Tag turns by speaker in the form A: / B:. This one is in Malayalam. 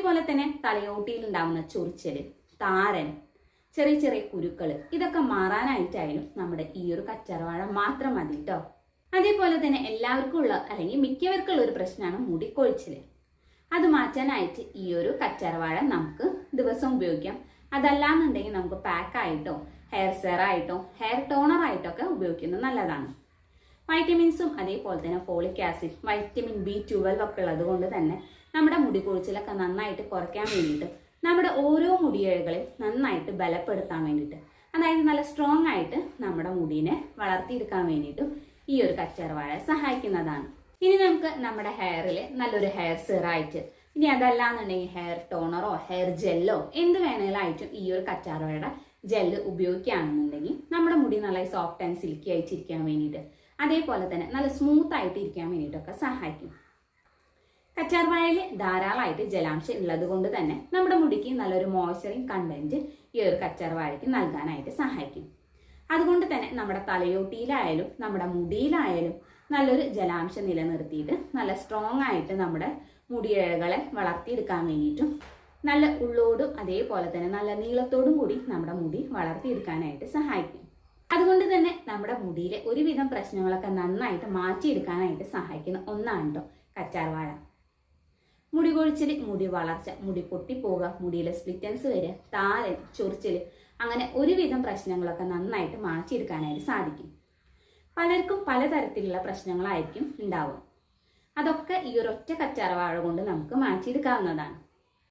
A: അതേപോലെ തന്നെ തലയോട്ടിയിൽ ഉണ്ടാകുന്ന ചൊറിച്ചല്, താരൻ, ചെറിയ ചെറിയ കുരുക്കൾ ഇതൊക്കെ മാറാനായിട്ടായാലും നമ്മുടെ ഈ ഒരു കറ്റാർവാഴ മാത്രം മതി കേട്ടോ. അതേപോലെ തന്നെ എല്ലാവർക്കും ഉള്ള അല്ലെങ്കിൽ മിക്കവർക്കുള്ള ഒരു പ്രശ്നമാണ് മുടിക്കൊഴിച്ചിൽ. അത് മാറ്റാനായിട്ട് ഈ ഒരു കറ്റാർവാഴ നമുക്ക് ദിവസം ഉപയോഗിക്കാം. അതല്ലാന്നുണ്ടെങ്കിൽ നമുക്ക് പാക്കായിട്ടോ ഹെയർ സെറായിട്ടോ ഹെയർ ടോണറായിട്ടോ ഒക്കെ ഉപയോഗിക്കുന്നത് നല്ലതാണ്. വൈറ്റമിൻസും അതേപോലെ തന്നെ ഫോളിക് ആസിഡ്, വൈറ്റമിൻ B12 ഒക്കെ ഉള്ളത് കൊണ്ട് തന്നെ നമ്മുടെ മുടി കൊഴിച്ചിലൊക്കെ നന്നായിട്ട് കുറയ്ക്കാൻ വേണ്ടിയിട്ട്, നമ്മുടെ ഓരോ മുടിയിഴകളെയും നന്നായിട്ട് ബലപ്പെടുത്താൻ വേണ്ടിയിട്ട്, അതായത് നല്ല സ്ട്രോങ് ആയിട്ട് നമ്മുടെ മുടിനെ വളർത്തിയെടുക്കാൻ വേണ്ടിയിട്ടും ഈ ഒരു കറ്റാർവാഴ സഹായിക്കുന്നതാണ്. ഇനി നമുക്ക് നമ്മുടെ ഹെയറിൽ നല്ലൊരു ഹെയർ സെറായിട്ട്, ഇനി അതല്ലാന്നുണ്ടെങ്കിൽ ഹെയർ ടോണറോ ഹെയർ ജെല്ലോ എന്ത് വേണേലായിട്ടും ഈ ഒരു കറ്റാർവാഴയുടെ ജെല്ല് ഉപയോഗിക്കുകയാണെന്നുണ്ടെങ്കിൽ നമ്മുടെ മുടി നല്ല സോഫ്റ്റ് ആൻഡ് സിൽക്കി ആയിട്ടിരിക്കാൻ വേണ്ടിയിട്ട്, അതേപോലെ തന്നെ നല്ല സ്മൂത്ത് ആയിട്ട് ഇരിക്കാൻ വേണ്ടിയിട്ടൊക്കെ സഹായിക്കും. കറ്റാർവാഴയിൽ ധാരാളമായിട്ട് ജലാംശം ഉള്ളത് കൊണ്ട് തന്നെ നമ്മുടെ മുടിക്ക് നല്ലൊരു മോയ്സ്ചറിങ് കണ്ടന്റ് ഈ ഒരു കറ്റാർവാഴയ്ക്ക് നൽകാനായിട്ട് സഹായിക്കും. അതുകൊണ്ട് തന്നെ നമ്മുടെ തലയോട്ടിയിലായാലും നമ്മുടെ മുടിയിലായാലും നല്ലൊരു ജലാംശം നിലനിർത്തിയിട്ട് നല്ല സ്ട്രോങ് ആയിട്ട് നമ്മുടെ മുടിയിഴകളെ വളർത്തിയെടുക്കാൻ വേണ്ടിയിട്ടും, നല്ല ഉള്ളോടും അതേപോലെ തന്നെ നല്ല നീളത്തോടും കൂടി നമ്മുടെ മുടി വളർത്തിയെടുക്കാനായിട്ട് സഹായിക്കും. അതുകൊണ്ട് തന്നെ നമ്മുടെ മുടിയിലെ ഒരുവിധം പ്രശ്നങ്ങളൊക്കെ നന്നായിട്ട് മാറ്റിയെടുക്കാനായിട്ട് സഹായിക്കുന്ന ഒന്നാണ് കേട്ടോ കറ്റാർവാഴ. മുടി കൊഴിച്ചിൽ, മുടി വളർച്ച, മുടി പൊട്ടിപ്പോവുക, മുടിയിലെ സ്പ്ലിറ്റൻസ് വരിക, താരൻ, ചൊറിച്ചിൽ, അങ്ങനെ ഒരുവിധം പ്രശ്നങ്ങളൊക്കെ നന്നായിട്ട് മാറ്റിയെടുക്കാനായിട്ട് സാധിക്കും. പലർക്കും പലതരത്തിലുള്ള പ്രശ്നങ്ങളായിരിക്കും ഉണ്ടാവുക. അതൊക്കെ ഈ ഒരൊറ്റ കറ്റാർവാഴ കൊണ്ട് നമുക്ക് മാറ്റിയെടുക്കാവുന്നതാണ്.